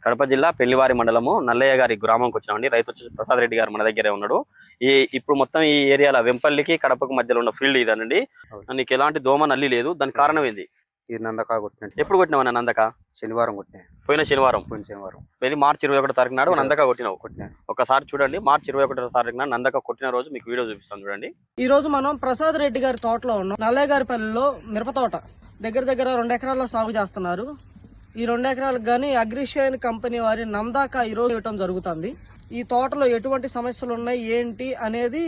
కడప జిల్లా పెళ్లివారి మండలము నల్లయ్య గారి గ్రామంకి వచ్చినామండి. రైతు వచ్చేసి ప్రసాద్ రెడ్డి గారు మన దగ్గరే ఉన్నాడు. ఇప్పుడు మొత్తం ఈ ఏరియాలో వెంపల్లికి కడపకు మధ్యలో ఉన్న ఫీల్డ్ ఇదనండి. నీకు ఎలాంటి దోమ నల్లి లేదు. దానికి కారణం ఏంది? ఇది నందక కొట్టినట్టు. ఎప్పుడు కొట్టినావు నందక? శనివారం కొట్టినా. పోయిన శనివారం. ఇది మార్చి 21 తారీఖు నాడు నందక కొట్టినావు. ఒకసారి చూడండి, మార్చి 21 తారీఖు నాడు నందక కొట్టిన రోజు మీకు వీడియో చూపిస్తాను చూడండి. ఈ రోజు మనం ప్రసాద్ రెడ్డి గారి తోటలో ఉన్నాం. నల్లయ్య గారి పల్లెలో మిరప తోట దగ్గర 2 ఎకరాల్లో సాగు చేస్తున్నారు. ఈ 2 ఎకరాలకు గానీ అగ్రిషియన్ కంపెనీ వారి నందాక ఈ రోజు ఇవ్వటం జరుగుతుంది. ఈ తోటలో ఎటువంటి సమస్యలు ఉన్నాయి ఏంటి అనేది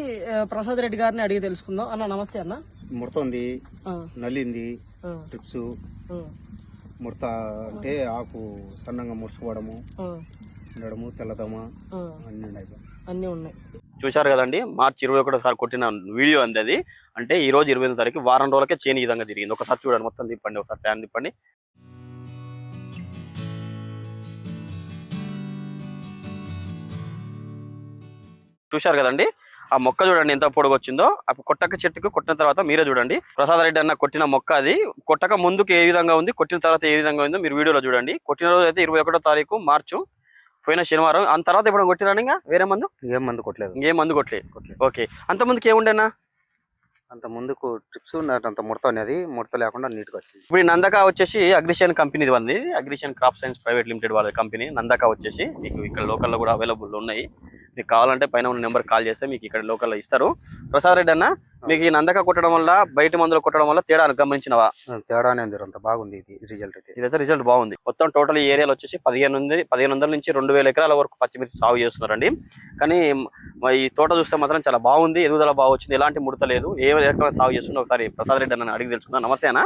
ప్రసాద్ రెడ్డి గారిని అడిగి తెలుసుకుందాం. అన్న నమస్తే అన్న. ముడతంది, నల్లింది, ట్రిప్స్, ముడత అంటే ఆకు సన్నంగా ముడుచుకోవడము, ఉండడము, తెల్లదమ అన్ని ఉన్నాయి. చూశారు కదండి, మార్చి 21 సారి కొట్టిన వీడియో అంది అది. అంటే ఈ రోజు 28 తారీఖు వారం రోజులకే చేను ఈ విధంగా జరిగింది. ఒకసారి చూడండి, మొత్తం తిప్పండి, ఒకసారి ఫ్యాన్ తిప్పండి. చూశారు కదండి, ఆ మొక్క చూడండి ఎంత పొడుగు వచ్చిందో. ఆ కొట్టక చెట్టుకు కొట్టిన తర్వాత మీరే చూడండి. ప్రసాద్ రెడ్డి అన్న కొట్టిన మొక్క అది. కొట్టక ముందుకు ఏ విధంగా ఉంది, కొట్టిన తర్వాత ఏ విధంగా ఉందో మీరు వీడియోలో చూడండి. కొట్టిన రోజు అయితే 21 తారీఖు మార్చు, పోయిన శనివారం. ఆ తర్వాత ఇప్పుడు కొట్టినా ఇంకా వేరే మందు? ఏం మందు కొట్టలేదు. ఏం మందు కొట్టలేదు. ఓకే, అంత ముందుకు ఏముండేనా? అంత ముందుకు ట్రిప్స్ అంత ముడత అనేది, ముడత లేకుండా నీట్గా వచ్చింది. ఇప్పుడు నందక వచ్చేసి అగ్రిషియన్ కంపెనీది ఉంది. అగ్రిషియన్ క్రాప్ సైన్స్ ప్రైవేట్ లిమిటెడ్ వాళ్ళ కంపెనీ నందక వచ్చేసి మీకు ఇక్కడ లోకల్లో కూడా అవైలబుల్ ఉన్నాయి. మీకు కావాలంటే పైన ఉన్న నెంబర్ కాల్ చేస్తే మీకు ఇక్కడ లోకల్లో ఇస్తారు. ప్రసాద్ రెడ్డి అన్న, మీకు ఈ నందక కొట్టడం వల్ల బయట మందులు కొట్టడం వల్ల తేడా గమనించినవా? తేడానే ఉంది, అంత బాగుంది ఇది రిజల్ట్ అయితే. ఇదైతే రిజల్ట్ బాగుంది. మొత్తం టోటల్ ఈ ఏరియాలో వచ్చేసి 1500 నుంచి 2000 ఎకరాల వరకు పచ్చిమిర్చి సాగు చేస్తున్నారండి. కానీ ఈ తోట చూస్తే మాత్రం చాలా బాగుంది, ఎదుగుదల బాగా వచ్చింది, ఎలాంటి ముడత లేదు. ఏ రకమైన సాగు చేస్తున్నా ఒకసారి ప్రసాద్ రెడ్డి అన్న అడిగి తెలుసుకుందాం. నమస్తే అన్న,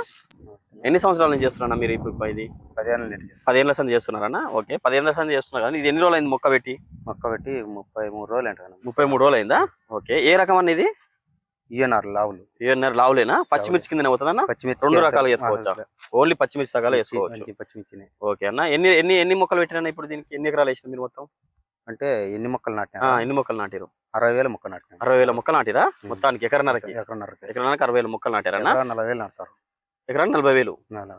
ఎన్ని సంవత్సరాల నుంచి చేస్తున్నా మీరు? ఇప్పుడు ఇది 10 ఏళ్ళ సంది చేస్తున్నారన్నా? ఓకే, 10 ఏళ్ళ సంది చేస్తున్నారు కానీ ఇది ఎన్ని రోజులు అయింది మొక్క పెట్టి? 33 రోజులు అంట. 33 రోజులు అయిందా? ఓకే, ఏ రకం అన్న ఇది? ఈఎన్ఆర్ లావులు. ఈఎన్ఆర్ లావులేనా? పచ్చిమిర్చి కింద అవుతుందన్న? పచ్చిమిర్చి 2 రకాలు చేసుకోవచ్చా? ఓన్లీ పచ్చిమిర్చి రకాలు వేసుకోవచ్చు. పచ్చిమిర్చి. ఓకే అన్న, ఎన్ని మొక్కలు పెట్టినా ఇప్పుడు? దీనికి ఎన్ని ఎకరాలు వేసిన మీరు మొత్తం? అంటే ఎన్ని మొక్కలు నాటినా? ఎన్ని మొక్కలు నాటిరు? 60,000 మొక్కలు నాటినా. 60,000 మొక్కలు నాటిరా మొత్తానికి? ఎకరన్నరకి 60,000 మొక్కలు నాటారన్నా? 40,000 నాటారు. ఎకరానికి 40,000.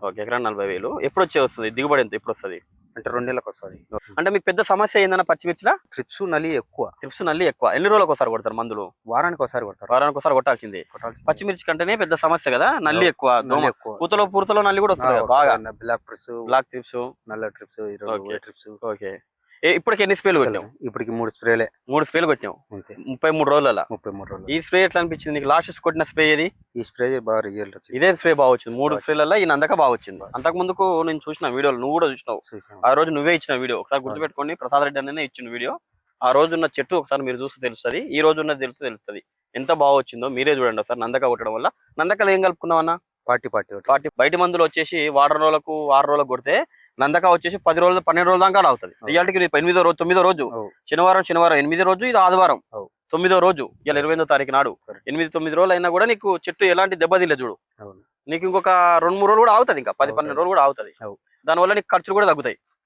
ఓకే, ఎకరానికి 40,000. ఎప్పుడు వస్తుంది దిగుబడి? ఎంత ఎప్పుడు వస్తుంది? అంటే 2 నెలలకు వస్తుంది. అంటే మీకు పెద్ద సమస్య ఏందన్న పచ్చిమిర్చిలా? ట్రిప్స్ నల్లి ఎక్కువ. ట్రిప్స్ నల్లి ఎక్కువ. ఎన్ని రోజులకు ఒకసారి కొడతారు మందులు? వారానికి ఒకసారి కొడతారు. వారానికి ఒకసారి కొట్టాల్సిందే. పచ్చిమిర్చి కంటేనే పెద్ద సమస్య కదా, నల్లి ఎక్కువ. పూతలో నల్లి కూడా వస్తుంది బాగా. బ్లాక్ ట్రిప్స్, నల్ల ట్రిప్స్, ట్రిప్స్. ఓకే, ఇప్పటికి ఎన్ని స్ప్రేలు కొట్టావు? ఇప్పటికి 3 స్ప్రేలే. 3 స్ప్రేలు కొట్టావు 33 రోజుల. 33 రోజులు. ఈ స్ప్రే ఎట్లా అనిపించింది నీకు? లాస్ట్ కొట్టిన స్ప్రే ఏది? ఈ స్ప్రే బాగా రిజల్ట్ వచ్చింది. ఇదే స్ప్రే బాగా వచ్చింది. 3 స్ప్రేలలో ఈ నందక బాగా వచ్చింది. అంతకు ముందుకు నేను చూసిన వీడియోలు, నువ్వు కూడా చూసినావు. ఆ రోజు నువ్వే ఇచ్చిన వీడియో ఒకసారి గుర్తుపెట్టుకోండి. ప్రసాద్ రెడ్డి అనే ఇచ్చిన వీడియో. ఆ రోజు ఉన్న చెట్టు ఒకసారి మీరు చూస్తే తెలుస్తుంది, ఈ రోజు ఉన్నది తెలుస్తుంది ఎంత బాగా వచ్చిందో. మీరే చూడండి ఒకసారి. నందక కొట్టడం వల్ల నందకలు ఏం కలుపుకున్నావు అన్న? 40 బయట మందులు వచ్చేసి 6 రోజులకు కొడితే నందక వచ్చేసి 10 రోజులు 12 రోజుల దాకా అవుతుంది. ఇవాళకి 8వ రోజు 9వ రోజు శనివారం 8వ రోజు, ఇది ఆదివారం 9వ రోజు. ఇలా 28వ తారీఖు నాడు 8-9 రోజులు అయినా కూడా నీకు చెట్టు ఎలాంటి దెబ్బతిల్ల చూడు. నీకు ఇంకొక 2-3 రోజులు కూడా అవుతుంది, ఇంకా 10-12 రోజులు కూడా అవుతుంది. దానివల్ల నీకు ఖర్చులు కూడా తగ్గుతాయి.